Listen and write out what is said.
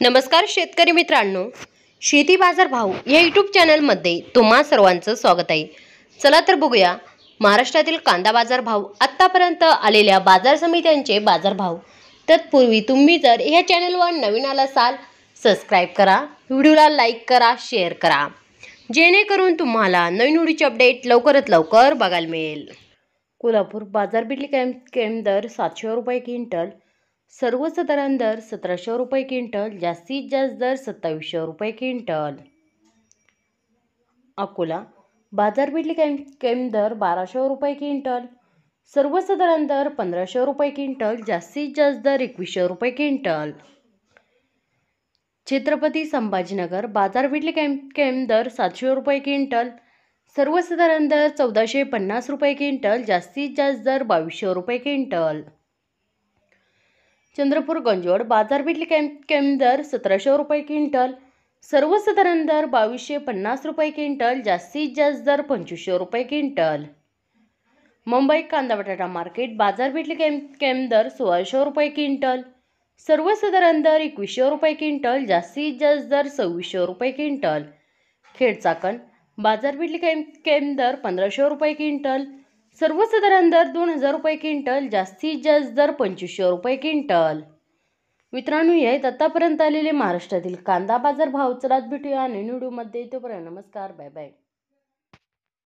नमस्कार शेतकरी मित्रांनो, शेती बाजार भाव या यूट्यूब चॅनलमध्ये तुम्हा सर्वांचं स्वागत आहे। चला तर बघूया महाराष्ट्रातील कांदा बाजार भाव, आतापर्यंत आलेल्या बाजार समित्यांचे बाजार भाव। तत्पूर्वी तुम्ही जर या चॅनलवर नवीन आला असाल, सबस्क्राइब करा, व्हिडिओला लाईक करा, शेअर करा, जेणेकरून तुम्हाला नवीन व्हिडिओचे अपडेट लवकरात लवकर बघायला मिळेल। कोल्हापूर बाजार बिटली दर 700 रुपये क्विंटल, सर्वसाधारण दर 1700 रुपये क्विंटल, जास्तीत जास्त दर 2700 रुपये क्विंटल। अकोला बाजार बिटली दर 1200 रुपये क्विंटल, सर्वसाधारण दर 1500 रुपये क्विंटल, जास्तीत जास्त दर 2100 रुपये क्विंटल। छत्रपती संभाजीनगर बाजार बिटली दर 700 रुपये क्विंटल, सर्वसाधारण दर 1450 रुपये क्विंटल, जास्तीत जास्त दर 2200 रुपये क्विंटल। चंद्रपूर गंजवड बाजार बिटली दर 1700 रुपये क्विंटल, सर्वसाधारण दर 2250 रुपये क्विंटल, जास्तीत जास्त दर 2500 रुपये क्विंटल। मुंबई कांदा बटाटा मार्केट बाजार बिटली दर 1600 रुपये क्विंटल, सर्वसाधारण दर 2100 रुपये क्विंटल, जास्तीत जास्त दर 2600 रुपये क्विंटल। खेड चाकण बाजार बिटली दर 1500 रुपये क्विंटल, सर्वसाधारण दर 2000 रुपये क्विंटल, जास्तीत जास्त दर 2500 रुपये क्विंटल। मित्रांनो, हे आहेत आतापर्यंत आलेले महाराष्ट्रातील कांदा बाजार भाव। चला भेटूया नवीन व्हिडिओमध्ये, तोपर्यंत नमस्कार, बाय बाय।